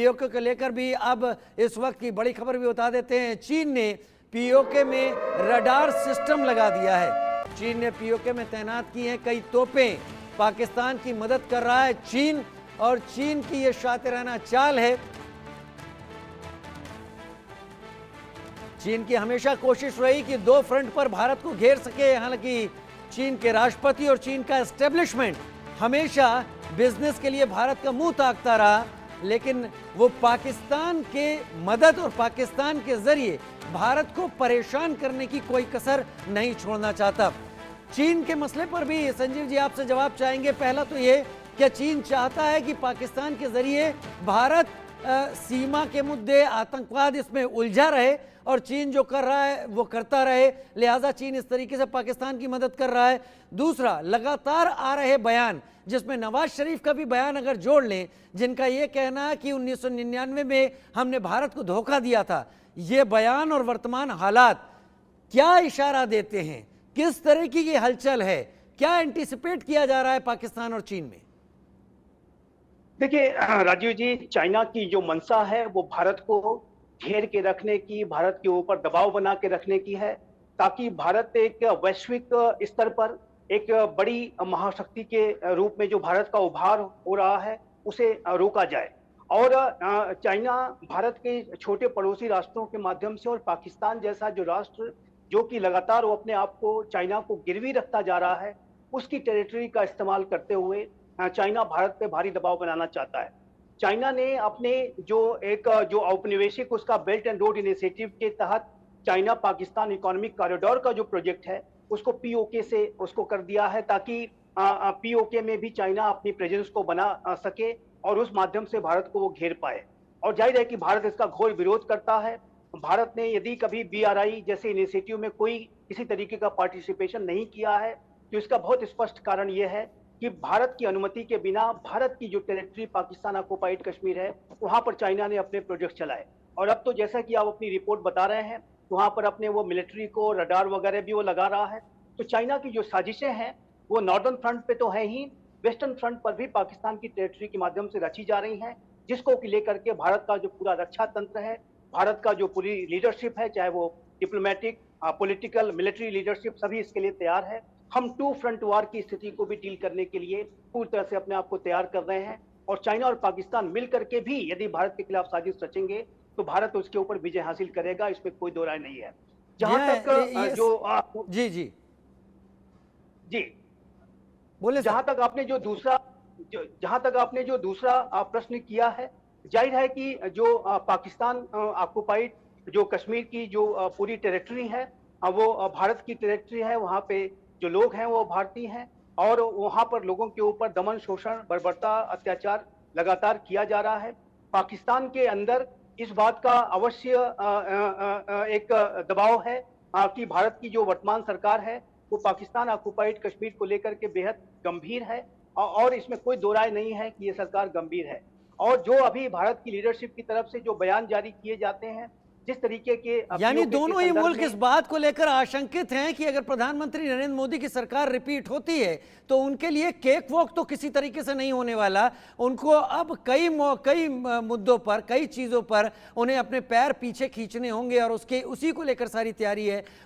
PoK को लेकर भी अब इस वक्त की बड़ी खबर भी बता देते हैं। चीन ने पीओके में रडार सिस्टम लगा दिया है। चीन ने पीओके में तैनात की हैं कई तोपें। पाकिस्तान की मदद कर रहा है चीन, और चीन की यह शातिराना चाल है। चीन की हमेशा कोशिश रही कि दो फ्रंट पर भारत को घेर सके। हालांकि चीन के राष्ट्रपति और चीन का एस्टेब्लिशमेंट हमेशा बिजनेस के लिए भारत का मुंह ताकता रहा, लेकिन वो पाकिस्तान के मदद और पाकिस्तान के जरिए भारत को परेशान करने की कोई कसर नहीं छोड़ना चाहता। चीन के मसले पर भी संजीव जी आपसे जवाब चाहेंगे। पहला तो ये, क्या चीन चाहता है कि पाकिस्तान के जरिए भारत सीमा के मुद्दे, आतंकवाद इसमें उलझा रहे और चीन जो कर रहा है वो करता रहे, लिहाजा चीन इस तरीके से पाकिस्तान की मदद कर रहा है? दूसरा, लगातार आ रहे बयान, जिसमें नवाज शरीफ का भी बयान अगर जोड़ लें, जिनका ये कहना है कि 1999 में हमने भारत को धोखा दिया था, ये बयान और वर्तमान हालात क्या इशारा देते हैं? किस तरह की ये हलचल है? क्या एंटीसिपेट किया जा रहा है पाकिस्तान और चीन में? देखिए राजीव जी, चाइना की जो मंशा है वो भारत को घेर के रखने की, भारत के ऊपर दबाव बना के रखने की है, ताकि भारत एक वैश्विक स्तर पर एक बड़ी महाशक्ति के रूप में जो भारत का उभार हो रहा है उसे रोका जाए। और चाइना भारत के छोटे पड़ोसी राष्ट्रों के माध्यम से और पाकिस्तान जैसा जो राष्ट्र जो कि लगातार वो अपने आप को चाइना को गिरवी रखता जा रहा है, उसकी टेरिटरी का इस्तेमाल करते हुए चाइना भारत पे भारी दबाव बनाना चाहता है। चाइना ने अपने जो औपनिवेशिक उसका बेल्ट एंड रोड इनिशिएटिव के तहत चाइना पाकिस्तान इकोनॉमिक कॉरिडोर का जो प्रोजेक्ट है उसको पीओके से उसको कर दिया है, ताकि पीओके में भी चाइना अपनी प्रेजेंस को बना सके और उस माध्यम से भारत को वो घेर पाए। और जाहिर है कि भारत इसका घोर विरोध करता है। भारत ने यदि कभी बीआरआई जैसे इनिशिएटिव में कोई किसी तरीके का पार्टिसिपेशन नहीं किया है, तो इसका बहुत स्पष्ट कारण यह है कि भारत की अनुमति के बिना भारत की जो टेरिटरी पाकिस्तान ऑक्युपाइड कश्मीर है वहां पर चाइना ने अपने प्रोजेक्ट चलाए। और अब तो जैसा कि आप अपनी रिपोर्ट बता रहे हैं, वहां पर अपने वो मिलिट्री को रडार वगैरह भी वो लगा रहा है। तो चाइना की जो साजिशें हैं वो नॉर्दर्न फ्रंट पे तो है ही, वेस्टर्न फ्रंट पर भी पाकिस्तान की टेरिटरी के माध्यम से रची जा रही हैं, जिसको लेकर के भारत का जो पूरा रक्षा तंत्र है, भारत का जो पूरी लीडरशिप है, चाहे वो डिप्लोमेटिक, पॉलिटिकल, मिलिट्री लीडरशिप, सभी इसके लिए तैयार है। हम टू फ्रंट वार की स्थिति को भी डील करने के लिए पूरी तरह से अपने आप को तैयार कर रहे हैं। और चाइना और पाकिस्तान मिलकर के भी यदि भारत के खिलाफ साजिश रचेंगे तो भारत उसके ऊपर विजय हासिल करेगा, इसमें कोई दो राय नहीं है। जहां तक जी जी जी बोले, जहां तक आपने जो दूसरा प्रश्न किया है, जाहिर है कि जो पाकिस्तान ऑक्युपाइड जो कश्मीर की जो पूरी टेरिटरी है वो भारत की टेरिटरी है। वहां पे जो लोग हैं वो भारतीय हैं और वहां पर लोगों के ऊपर दमन, शोषण, बर्बरता, अत्याचार लगातार किया जा रहा है। पाकिस्तान के अंदर इस बात का अवश्य एक दबाव है कि भारत की जो वर्तमान सरकार है वो पाकिस्तान ऑक्युपाइड कश्मीर को लेकर के बेहद गंभीर है और इसमें कोई दो राय नहीं है कि ये सरकार गंभीर है। और जो अभी भारत की लीडरशिप की तरफ से जो बयान जारी किए जाते हैं, जिस तरीके के यानी दोनों ही मुल्क इस बात को लेकर आशंकित हैं कि अगर प्रधानमंत्री नरेंद्र मोदी की सरकार रिपीट होती है तो उनके लिए केक वॉक तो किसी तरीके से नहीं होने वाला। उनको अब कई मुद्दों पर, कई चीज़ों पर उन्हें अपने पैर पीछे खींचने होंगे और उसी को लेकर सारी तैयारी है।